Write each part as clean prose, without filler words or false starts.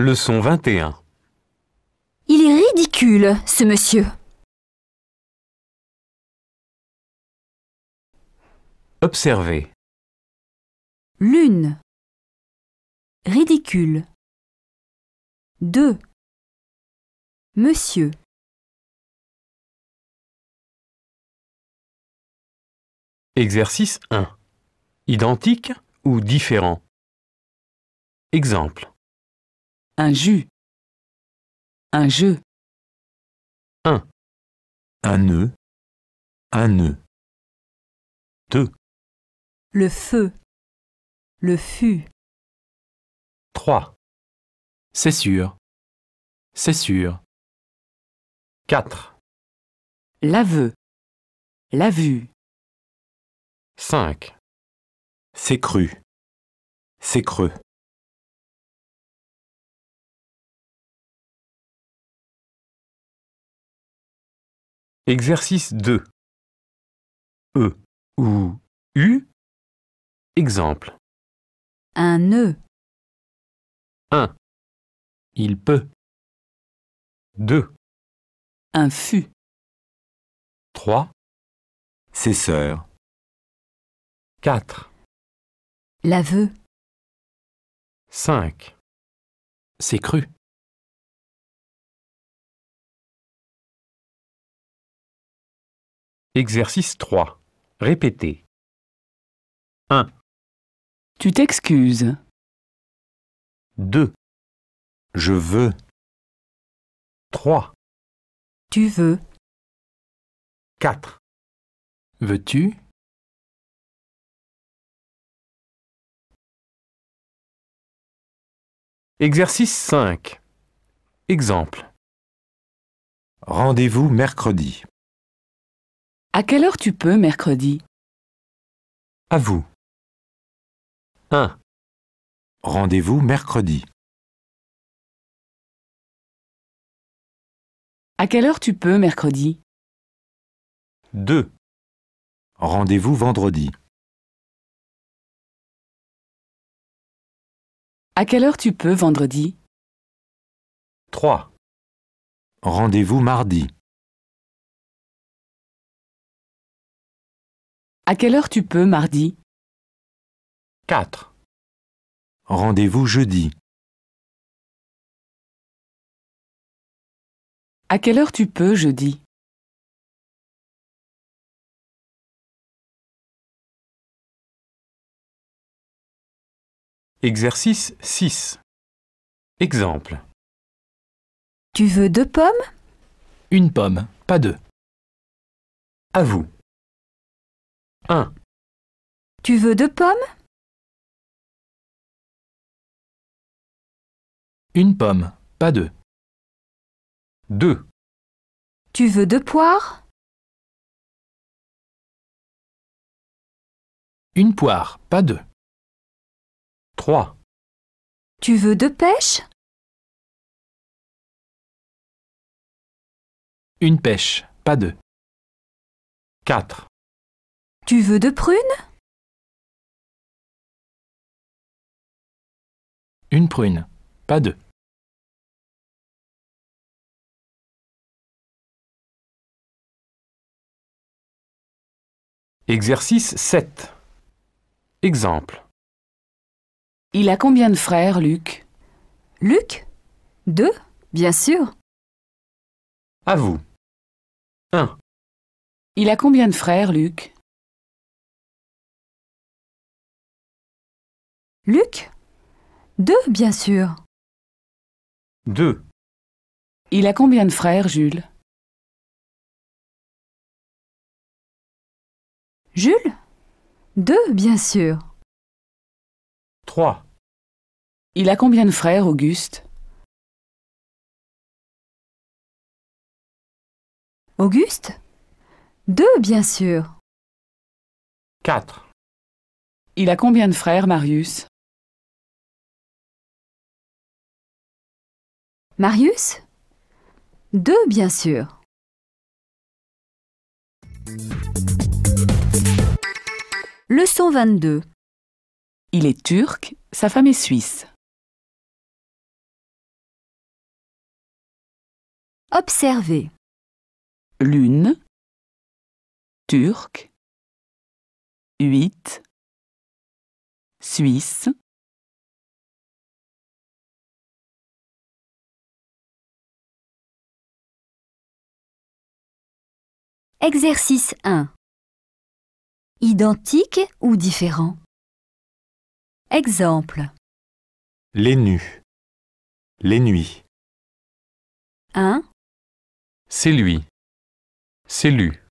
Leçon 21. Il est ridicule, ce monsieur. Observez. L'une. Ridicule. 2. Monsieur. Exercice 1. Identique ou différent? Exemple. Un jus. Un jeu. 1. Un nœud. Un nœud. 2. Le feu. Le fut. 3. C'est sûr. C'est sûr. 4. L'aveu. La vue. 5. C'est cru. C'est creux. Exercice 2. E ou U. Exemple. Un nœud. 1. Il peut. 2. Un fut. 3. Ses sœurs. 4. L'aveu. 5. C'est cru. Exercice 3. Répétez. 1. Tu t'excuses. 2. Je veux. 3. Tu veux. 4. Veux-tu? Exercice 5. Exemple. Rendez-vous mercredi. À quelle heure tu peux mercredi? À vous. 1. Rendez-vous mercredi. À quelle heure tu peux mercredi? 2. Rendez-vous vendredi. À quelle heure tu peux vendredi? 3. Rendez-vous mardi. À quelle heure tu peux mardi? 4. Rendez-vous jeudi. À quelle heure tu peux jeudi? Exercice 6. Exemple. Tu veux 2 pommes? Une pomme, pas deux. À vous. 1. Tu veux 2 pommes? Une pomme, pas deux. 2. Tu veux 2 poires? Une poire, pas deux. 3. Tu veux 2 pêches? Une pêche, pas deux. 4. Tu veux 2 prunes? Une prune, pas deux. Exercice 7. Exemple. Il a combien de frères, Luc? Luc? 2, bien sûr. À vous. 1. Il a combien de frères, Luc? Luc? 2, bien sûr. 2. Il a combien de frères, Jules? Jules? 2, bien sûr. 3. Il a combien de frères, Auguste? Auguste? 2, bien sûr. 4. Il a combien de frères, Marius? Marius? 2, bien sûr. Leçon 22. Il est turc, sa femme est suisse. Observez. Lune, Turc, 8, Suisse, Exercice 1. Identique ou différent? Exemple. Les nus. Les nuits. 1, C'est lui. C'est lu.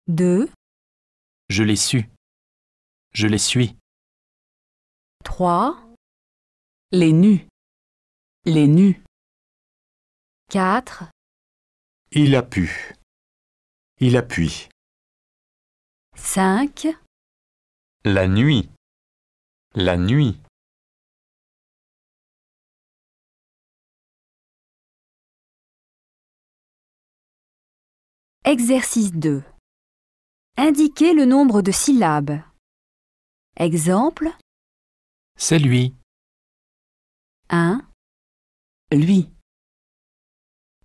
2, Je l'ai su. Je les suis. 3, les nus, les nus, 4, Il a pu. Il appuie. 5, La nuit. La nuit. Exercice 2. Indiquez le nombre de syllabes. Exemple. C'est lui. 1, lui,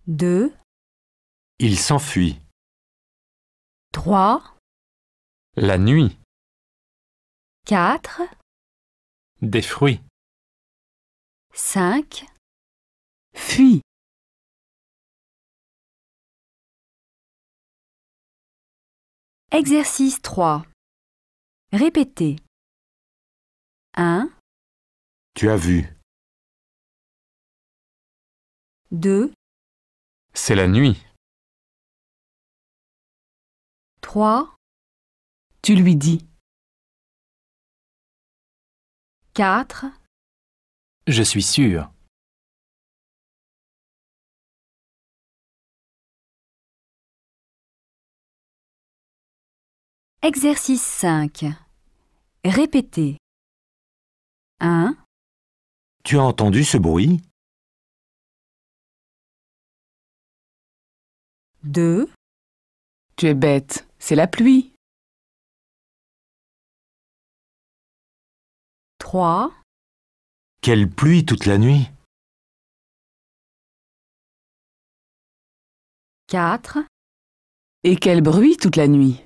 2, Il s'enfuit. 3, La nuit. 4, Des fruits. 5, fuit, Exercice 3. Répétez. 1, Tu as vu. 2, C'est la nuit. 3, tu lui dis, 4, Je suis sûr. Exercice 5. Répétez. 1, Tu as entendu ce bruit? 2, tu es bête, c'est la pluie, 3, Quelle pluie toute la nuit? 4, et quel bruit toute la nuit.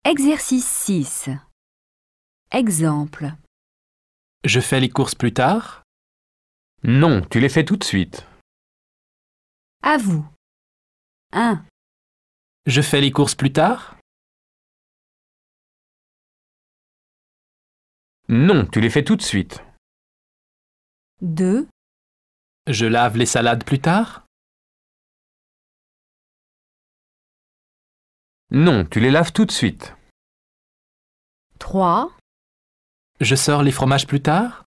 Exercice 6. Exemple. Je fais les courses plus tard. Non, tu les fais tout de suite. À vous. 1, Je fais les courses plus tard. Non, tu les fais tout de suite. 2, Je lave les salades plus tard. Non, tu les laves tout de suite. 3, Je sors les fromages plus tard.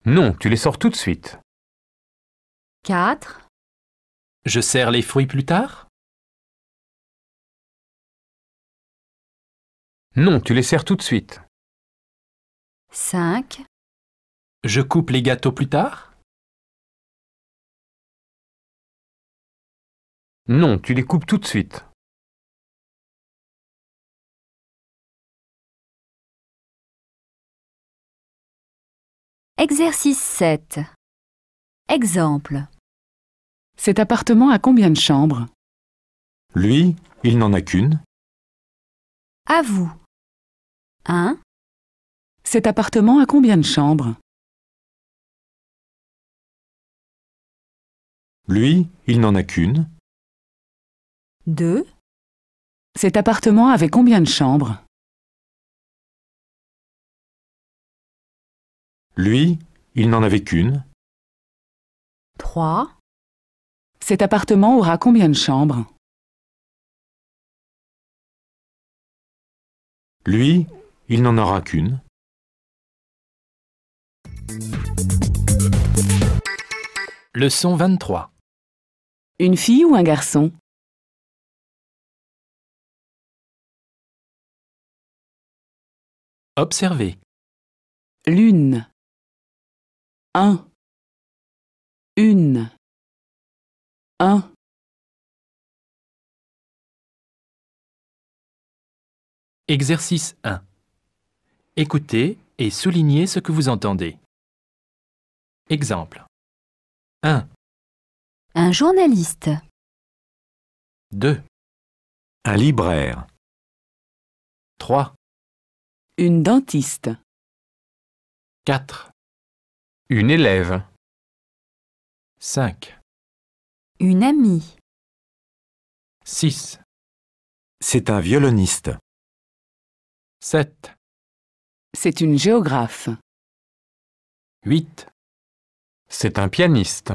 Non, tu les sors tout de suite. 4, Je serre les fruits plus tard. Non, tu les sers tout de suite. 5, Je coupe les gâteaux plus tard. Non, tu les coupes tout de suite. Exercice 7. Exemple. Cet appartement a combien de chambres? Lui, il n'en a qu'une. À vous. 1, Cet appartement a combien de chambres? Lui, il n'en a qu'une. 2, Cet appartement avait combien de chambres? Lui, il n'en avait qu'une. 3, Cet appartement aura combien de chambres? Lui, il n'en aura qu'une. Leçon 23. Une fille ou un garçon? Observez. Lune. 1, une, 1. Exercice 1. Écoutez et soulignez ce que vous entendez. Exemple. 1, Un journaliste. 2, Un libraire. 3, Une dentiste. 4, Une élève. 5, Une amie. 6, C'est un violoniste. 7, C'est une géographe. 8, C'est un pianiste.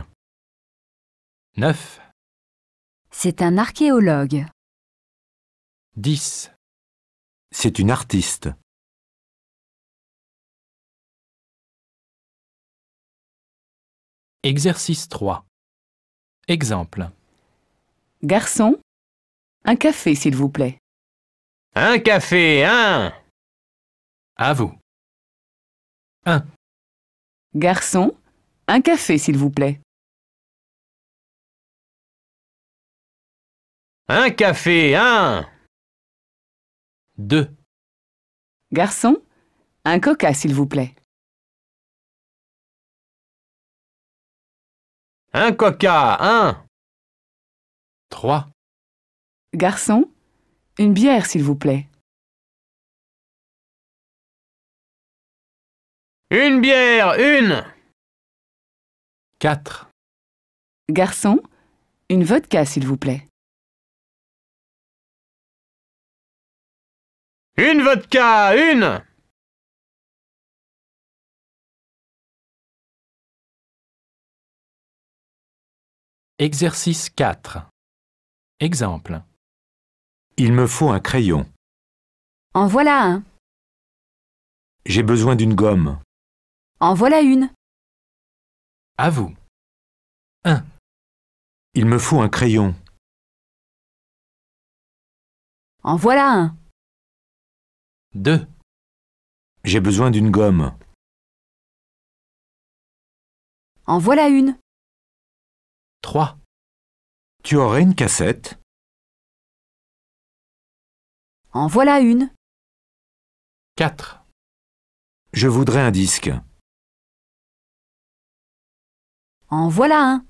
9, C'est un archéologue. 10. C'est une artiste. Exercice 3. Exemple. Garçon, un café s'il vous plaît. Un café, un. À vous. 1, Garçon, un café s'il vous plaît. Un café, un. 2, Garçon, un coca s'il vous plaît. Un coca, un. 3, Garçon, une bière s'il vous plaît. Une bière, une. 4, Garçon, une vodka s'il vous plaît. Une vodka, une. Exercice 4. Exemple. Il me faut un crayon. En voilà un. J'ai besoin d'une gomme. En voilà une. À vous. 1, Il me faut un crayon. En voilà un. 2, J'ai besoin d'une gomme. En voilà une. 3, Tu aurais une cassette? En voilà une. 4, Je voudrais un disque. En voilà un.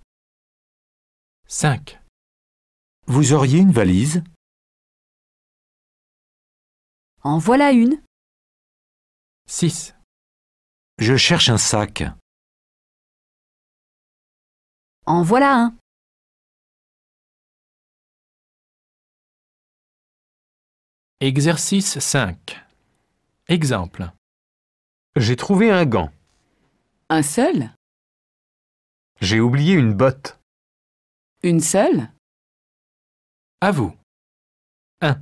5, Vous auriez une valise? En voilà une. 6, Je cherche un sac. En voilà un. Exercice 5. Exemple. J'ai trouvé un gant. Un seul? J'ai oublié une botte. Une seule? À vous. 1,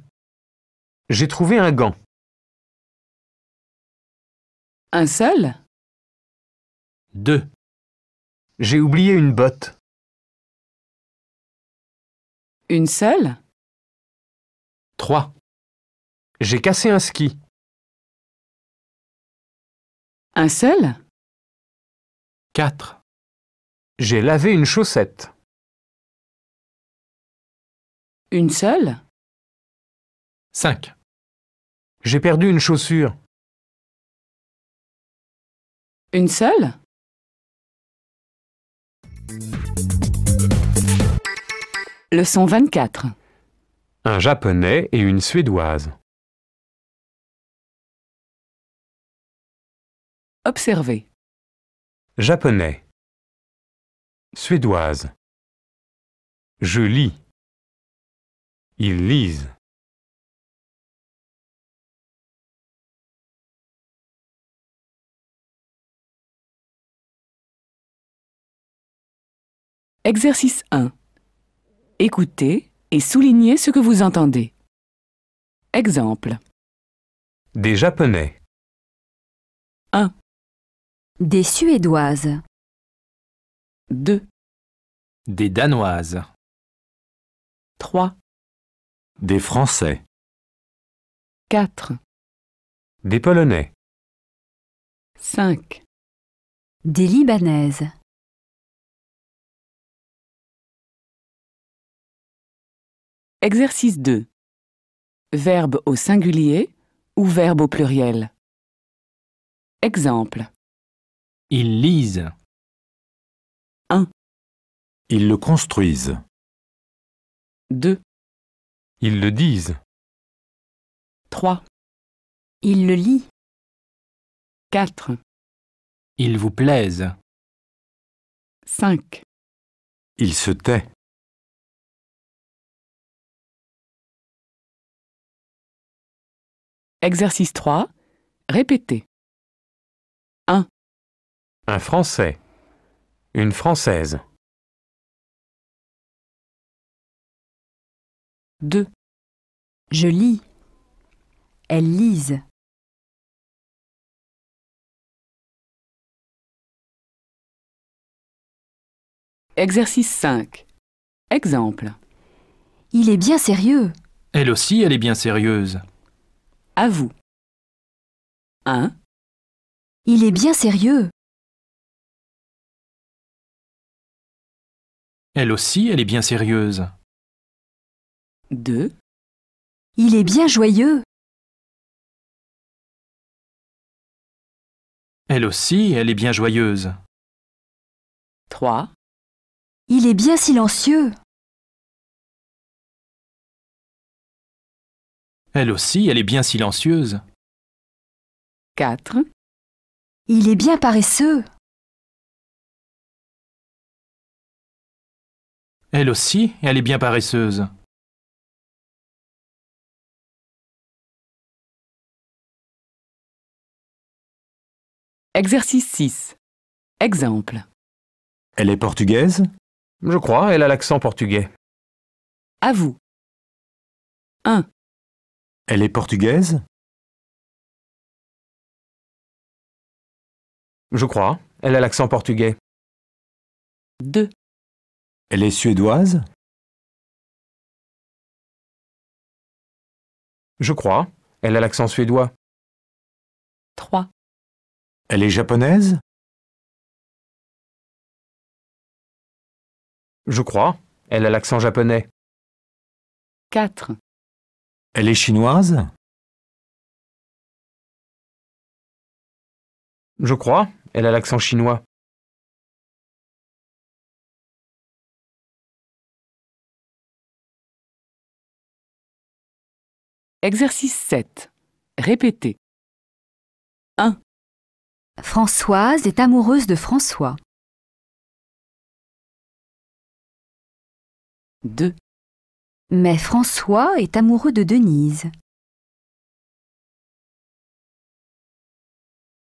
J'ai trouvé un gant. Un seul? 2, J'ai oublié une botte. Une seule? 3, J'ai cassé un ski. Un seul? 4, J'ai lavé une chaussette. Une seule? 5, J'ai perdu une chaussure. Une seule? Leçon 24. Un japonais et une suédoise. Observez. Japonais. Suédoise. Je lis. Ils lisent. Exercice 1. Écoutez et soulignez ce que vous entendez. Exemple. Des japonais. Des Suédoises. 2, des Danoises. 3, Des Français. 4, Des polonais. 5. Des Libanaises. Exercice 2. Verbe au singulier ou verbe au pluriel. Exemple. Ils lisent. Ils le construisent. 2, Ils le disent. 3, Il le lit. 4, Ils vous plaisent. 5. Il se tait. Exercice 3. Répétez. Un Français. Une Française. 2, Je lis. Elles lisent. 5. Exemple. Il est bien sérieux. Elle aussi, elle est bien sérieuse. À vous. 1, Il est bien sérieux. Elle aussi, elle est bien sérieuse. 2, Il est bien joyeux. Elle aussi, elle est bien joyeuse. 3, Il est bien silencieux. Elle aussi, elle est bien silencieuse. 4, Il est bien paresseux. Elle aussi, elle est bien paresseuse. Exercice 6. Exemple. Elle est portugaise? Je crois, elle a l'accent portugais. À vous. 1, Elle est portugaise? Je crois, elle a l'accent portugais. 2, Elle est suédoise? Je crois, elle a l'accent suédois. 3, Elle est japonaise? Je crois, elle a l'accent japonais. 4, Elle est chinoise? Je crois, elle a l'accent chinois. Exercice 7. Répétez. Françoise est amoureuse de François. 2, Mais François est amoureux de Denise.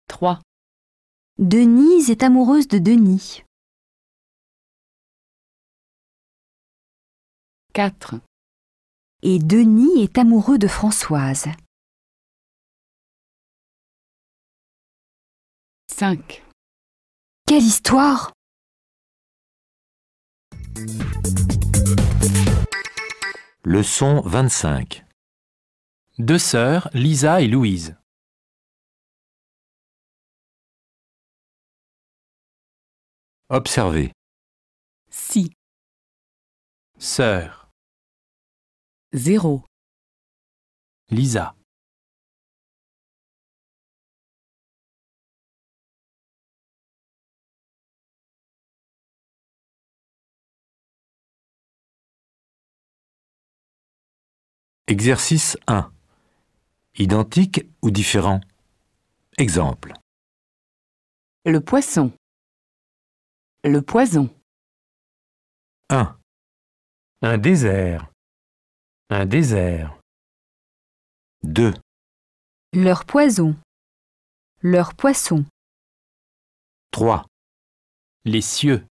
3, Denise est amoureuse de Denis. 4, Et Denis est amoureux de Françoise. 5. Quelle histoire! Leçon 25. Deux sœurs, Lisa et Louise. Observez. 6, Sœur, 0, Lisa. Exercice 1. Identique ou différent? Exemple. le poisson. Le poison. 1. Un désert. Un désert. 2. Leur poison. Leur poisson. 3. Les cieux.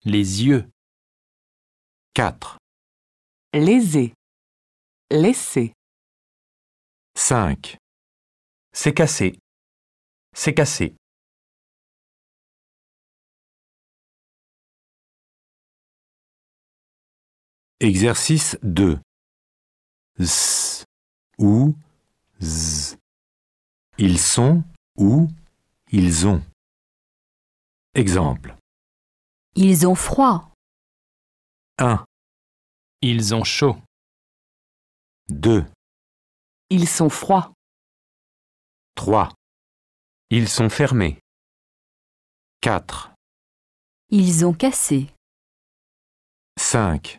Les yeux. 4. Léser. Laisser. 5. C'est cassé. C'est cassé. Exercice 2. S ou z. Ils sont ou ils ont. Exemple. Ils ont froid. 1. Ils ont chaud. 2. Ils sont froids. 3, Ils sont fermés. 4, Ils ont cassé. 5,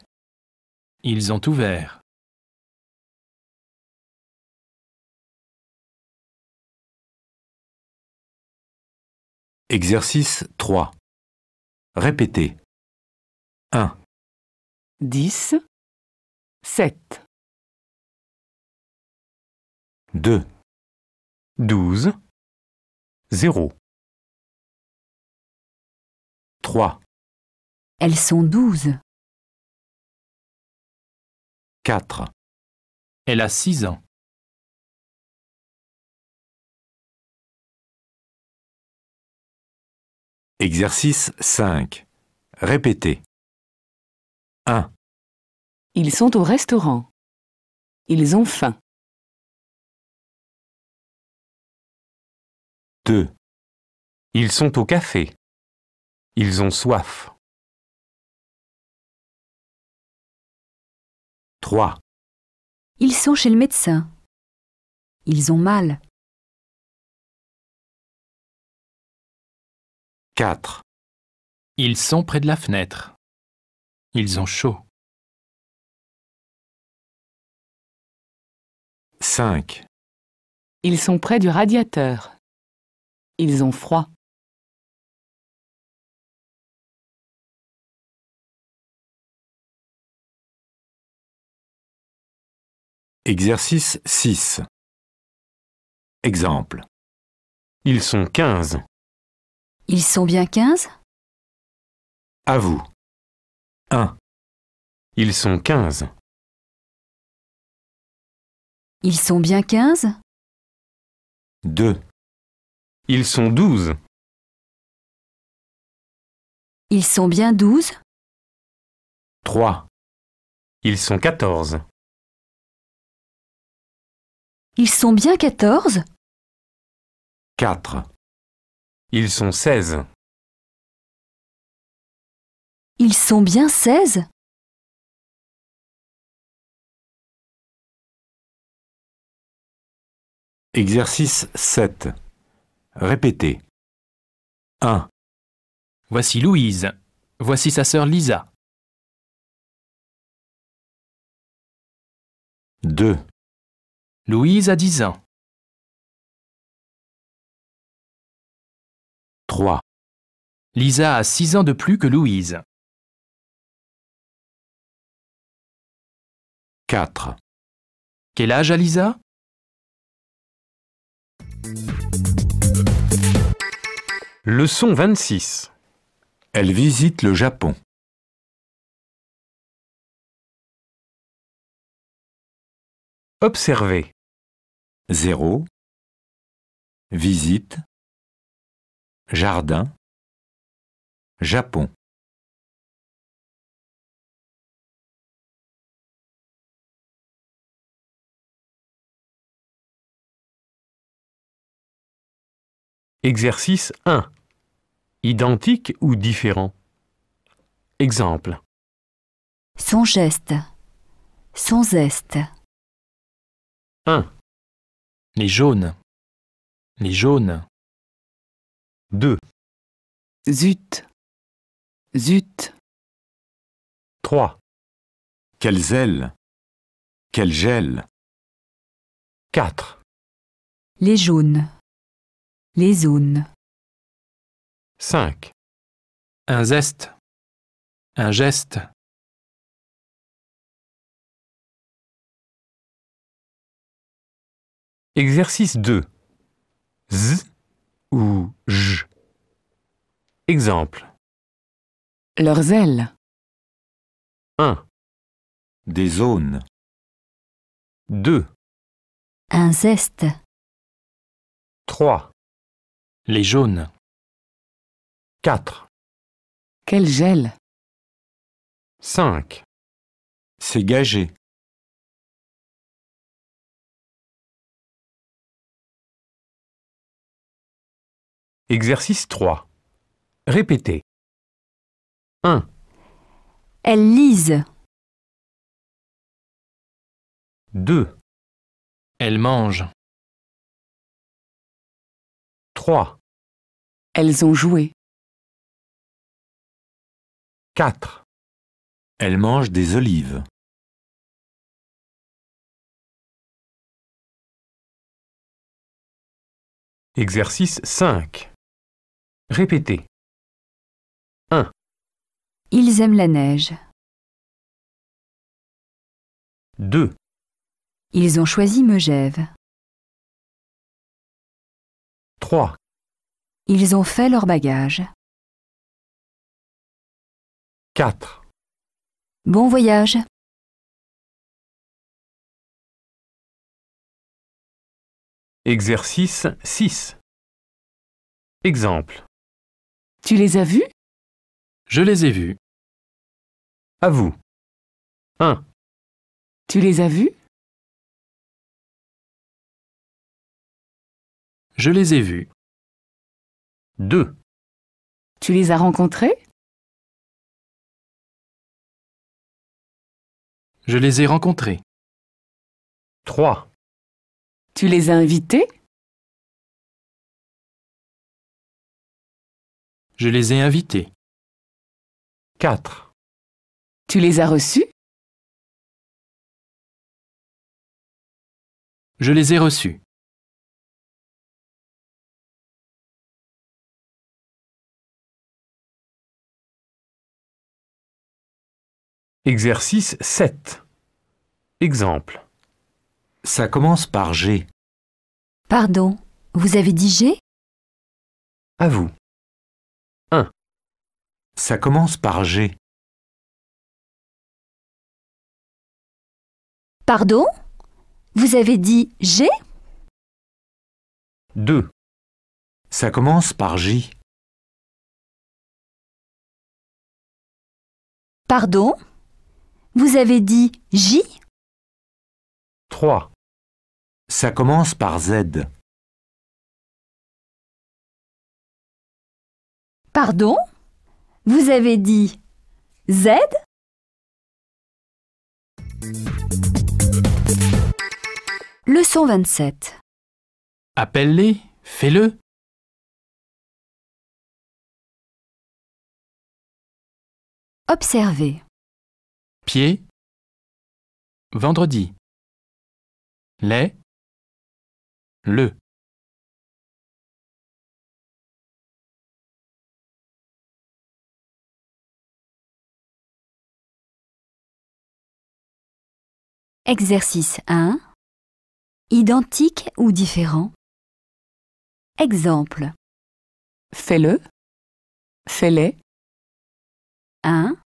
Ils ont ouvert. exercice 3. Répétez. 1, 10, 7, 2, 12, 0, 3, Elles sont 12. 4, Elle a 6 ans. exercice 5. Répétez. 1, Ils sont au restaurant. Ils ont faim. 2, Ils sont au café. Ils ont soif. 3, Ils sont chez le médecin. Ils ont mal. 4, Ils sont près de la fenêtre. Ils ont chaud. 5, Ils sont près du radiateur. Ils ont froid. exercice 6. Exemple. Ils sont 15. Ils sont bien 15. À vous. 1, Ils sont 15. Ils sont bien 15. 2, Ils sont 12. Ils sont bien 12. 3, Ils sont 14. Ils sont bien 14. 4, Ils sont 16. Ils sont bien 16. exercice 7. Répétez. 1, Voici Louise. Voici sa sœur Lisa. 2, Louise a 10 ans. 3, Lisa a 6 ans de plus que Louise. 4, Quel âge a Lisa? Leçon 26. elle visite le Japon. Observez. 0, visite, jardin, Japon. Exercice 1. Identique ou différent? Exemple. Son geste. Son zeste. 1, Les jaunes. Les jaunes. 2, Zut. Zut. 3, Quelles ailes, quel gel. 4, Les jaunes. Les zones. 5, Un zeste. Un geste. Exercice 2. Z ou J. Exemple. Leurs ailes. 1, Des zones. 2, Un zeste. 3, Les jaunes. 4, Quel gel. 5. C'est gagé. Exercice 3. Répétez. 1, Elles lisent. 2, Elle mange. 3, Elles ont joué. 4, Elle mange des olives. exercice 5. Répétez. Ils aiment la neige. 2, Ils ont choisi Megève. 3, Ils ont fait leur bagage. 4, Bon voyage. exercice 6. Exemple. Tu les as vus? Je les ai vus. À vous. 1, Tu les as vus? Je les ai vus. 2, Tu les as rencontrés? Je les ai rencontrés. 3, Tu les as invités? Je les ai invités. 4, Tu les as reçus? Je les ai reçus. exercice 7. Exemple. Ça commence par G. Pardon, vous avez dit G? À vous. Ça commence par G. Pardon? Vous avez dit G? 2, Ça commence par J. Pardon? Vous avez dit J? 3, Ça commence par Z. Pardon? Vous avez dit Z? Leçon 27. Appelle-les, fais-le. Observez. Pied. Vendredi. Les. Le. Exercice 1. Identique ou différent? Exemple. Fais-le. Fais-les. 1,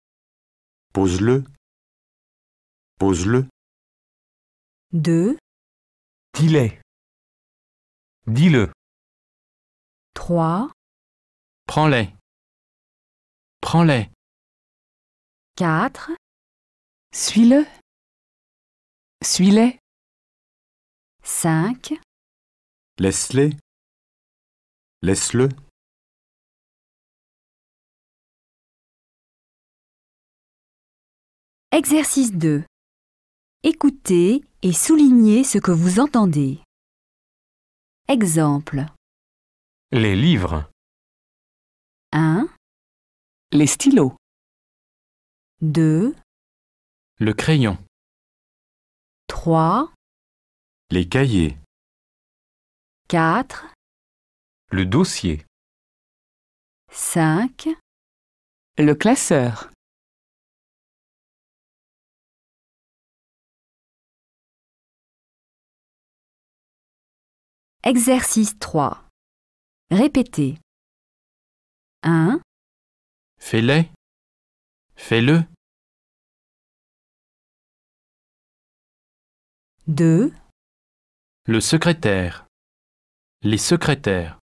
Pose-le. Pose-le. 2, dis-les. Dis-le. 3, Prends-les. Prends-les. 4, Suis-le. Suis-les. 5, Laisse-les. Laisse-le. Exercice 2. Écoutez et soulignez ce que vous entendez. Exemple. Les livres. 1, Les stylos. 2, Le crayon. 3, Les cahiers. 4, Le dossier. 5, Le classeur. Exercice 3. Répétez. 1, Fais-les. Fais-le. 2, Le secrétaire. Les secrétaires.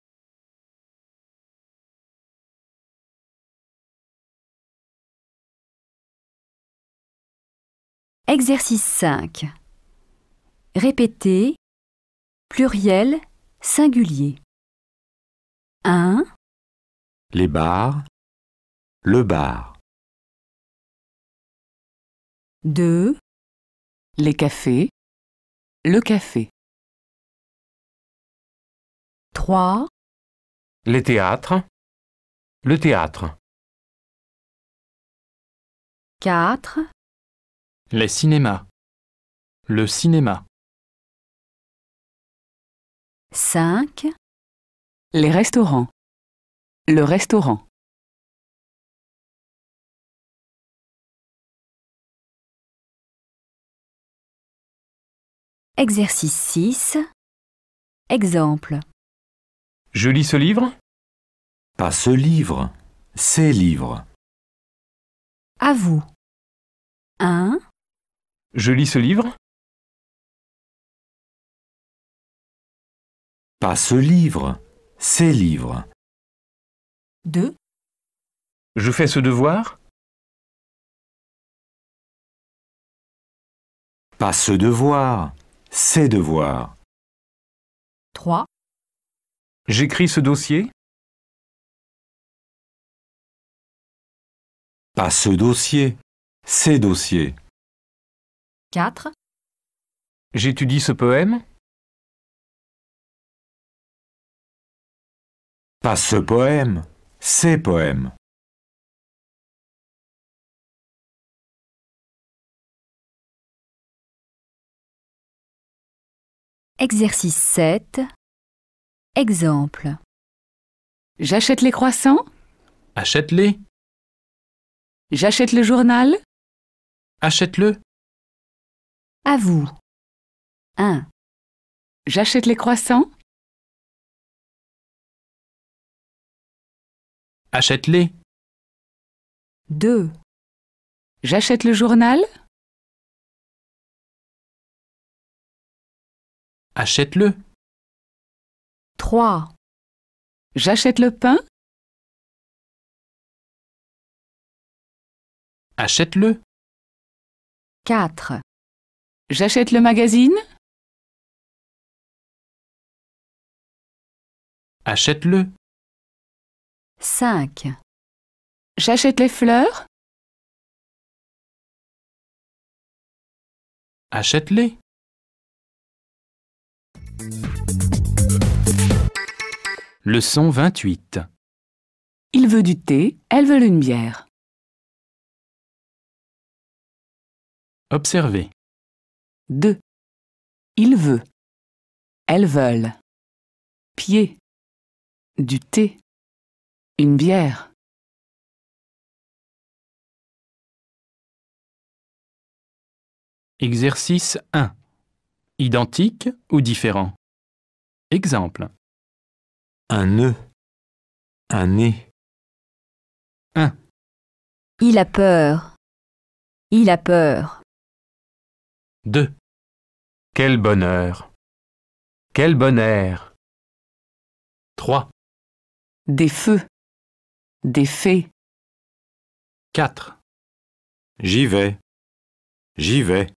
exercice 5. Répétez. Pluriel, singulier. 1, Les bars. Le bar. 2, Les cafés. Le café. 3, Les théâtres. Le théâtre. 4, Les cinémas. Le cinéma. 5, Les restaurants. Le restaurant. exercice 6. Exemple. Je lis ce livre. Pas ce livre, ces livres. À vous. 1, Je lis ce livre. Pas ce livre, ces livres. 2, Je fais ce devoir. Pas ce devoir, ces devoirs. 3, J'écris ce dossier. Pas ce dossier, ces dossiers. 4, J'étudie ce poème. Pas ce poème, ces poèmes. exercice 7. Exemple. J'achète les croissants. Achète-les. J'achète le journal. Achète-le. À vous. 1, J'achète les croissants. Achète-les. 2, J'achète le journal. Achète-le. 3, J'achète le pain. Achète-le. 4, J'achète le magazine. Achète-le. 5, J'achète les fleurs. Achète-les. Leçon 28. Il veut du thé. Elle veut une bière. Observez. 2. Il veut. Elles veulent. Pied. Du thé. Une bière. Exercice 1. Identique ou différent? Exemple. Un nœud. Un nez. 1. il a peur. Il a peur. 2. Quel bonheur. Quel bon air. 3. Des feux. Des fées. 4. J'y vais. J'y vais.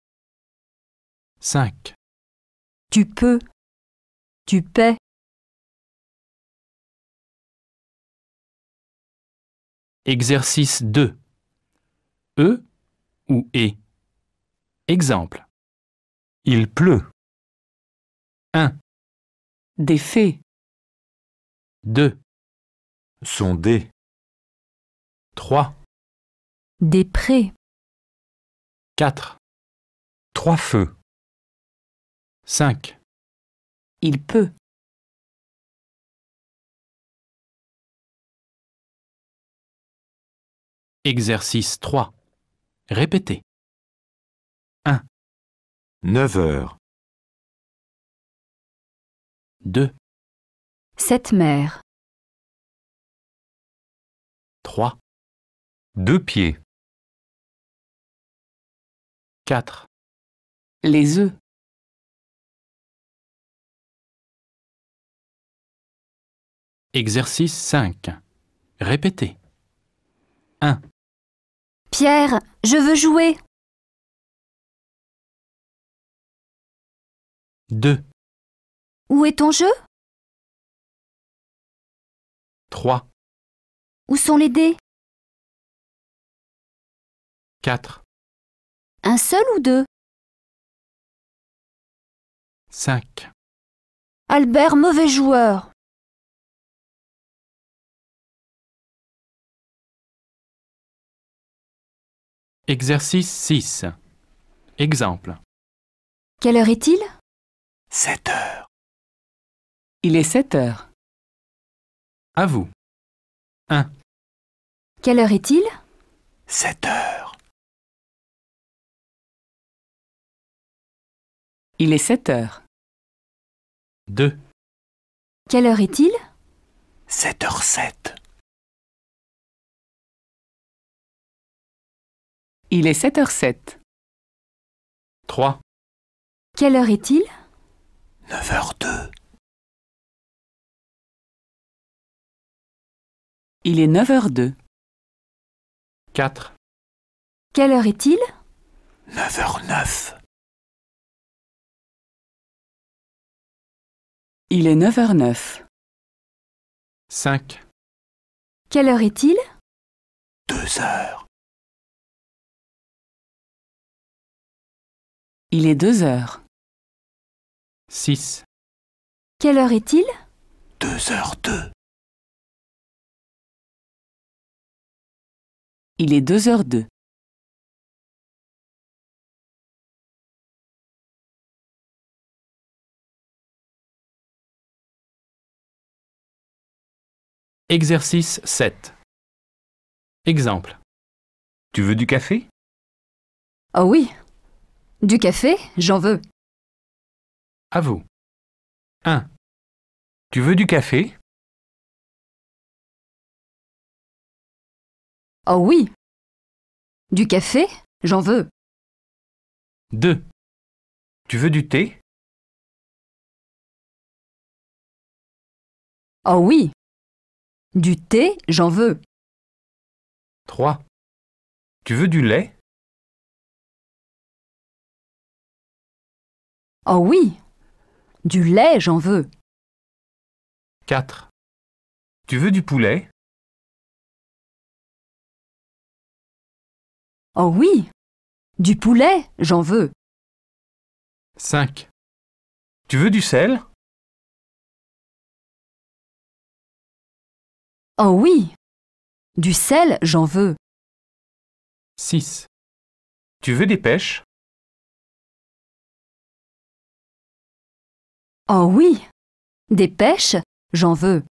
5. Tu peux. Tu paies. Exercice 2. E ou et? Exemple. Il pleut. 1. Des fées. 2. Sont des. 3. Des prés. 4. 3 feux. 5. Il peut. Exercice 3. Répétez. 9 heures. 2. Cette mère. 3. 2 pieds. 4. Les œufs. Exercice 5. Répétez. 1. Pierre, je veux jouer. 2. Où est ton jeu? 3. Où sont les dés? 4. Un seul ou deux? 5. Albert, mauvais joueur. Exercice 6. Exemple. Quelle heure est-il? 7 heures. Il est 7 heures. À vous. 1, Quelle heure est-il? 7 heures. Il est 7 heures. 2, Quelle heure est-il? 7h07. Il est 7h07. 3, Quelle heure est-il? 9h02. Il est 9h02. 4, Quelle heure est-il? 9h09. Il est 9h09. 5, Quelle heure est-il? 2 heures. Il est 2h. 6, Quelle heure est-il? 2h02. Il est 2h02. Exercice 7. Exemple. Tu veux du café? Oh oui. Du café, j'en veux. À vous. 1, Tu veux du café? Oh oui. Du café, j'en veux. 2, Tu veux du thé? Oh oui. Du thé, j'en veux. 3, Tu veux du lait? Oh oui. Du lait, j'en veux. 4, Tu veux du poulet? Oh oui. Du poulet, j'en veux. 5, Tu veux du sel? Oh oui. Du sel, j'en veux. 6, Tu veux des pêches? Oh oui. Des pêches, j'en veux.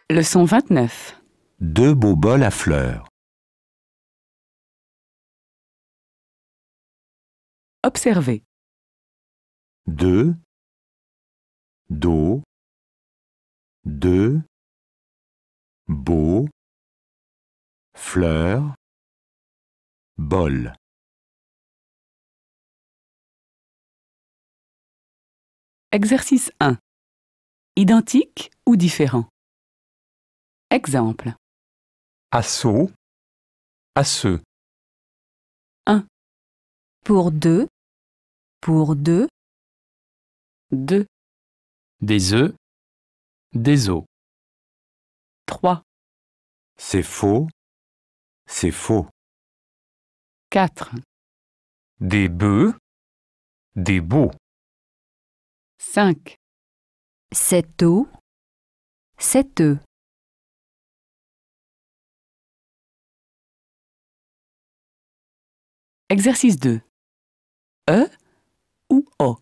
Leçon 29. 2 beaux bols à fleurs. Observez. 2 d'eau, 2 beaux fleurs, bol. Exercice 1. Identique ou différent? Exemple. Assaut. Asseux. Pour deux. Pour deux. 2, des œufs, des os. 3, C'est faux, c'est faux. 4, Des bœufs. Des beaux. 5, Cette eau. Cette œuf. Exercice 2. E ou O?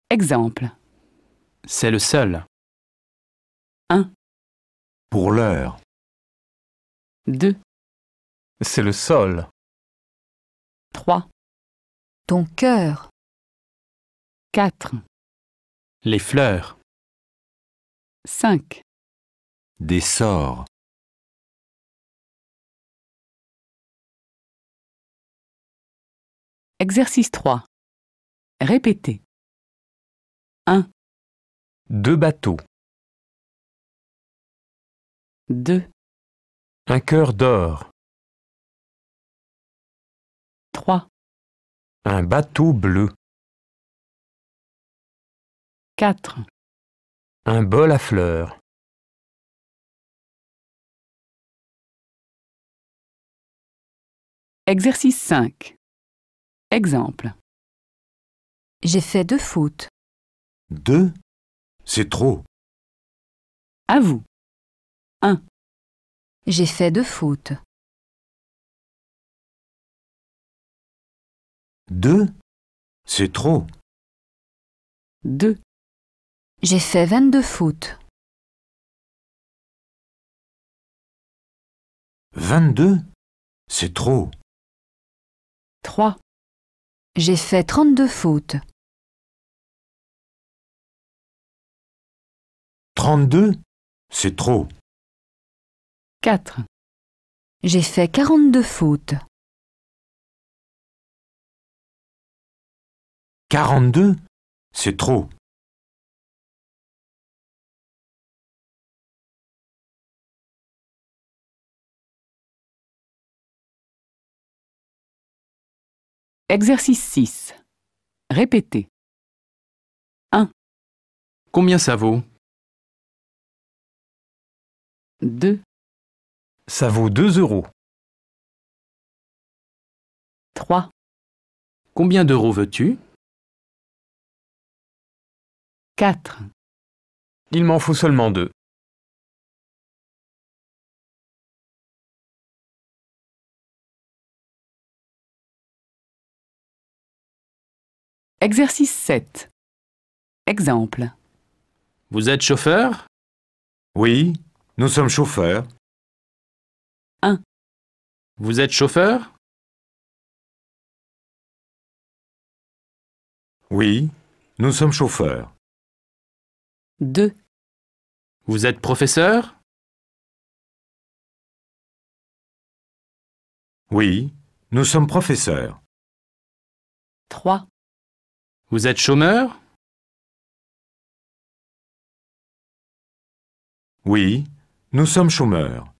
Exemple. C'est le seul. Pour l'heure, 2, C'est le sol. 3, Ton cœur. 4, Les fleurs. 5. des sorts, Exercice 3. Répétez. 2 bateaux. 2, Un cœur d'or. 3, Un bateau bleu. 4, Un bol à fleurs. Exercice 5. Exemple. J'ai fait 2 fautes. 2, c'est trop. À vous. J'ai fait 2 fautes. 2, c'est trop. 2. J'ai fait 22 fautes. 22, c'est trop. 3. J'ai fait 32 fautes. 32, c'est trop. 4. J'ai fait 42 fautes. 42, c'est trop. Exercice 6. Répétez. Combien ça vaut? 2. Ça vaut 2 euros. 3. Combien d'euros veux-tu? 4. Il m'en faut seulement 2. Exercice 7. Exemple. Vous êtes chauffeur? Oui, nous sommes chauffeurs. Vous êtes chauffeur? Oui, nous sommes chauffeurs. 2. Vous êtes professeur? Oui, nous sommes professeurs. 3. Vous êtes chômeur? Oui, nous sommes chômeurs.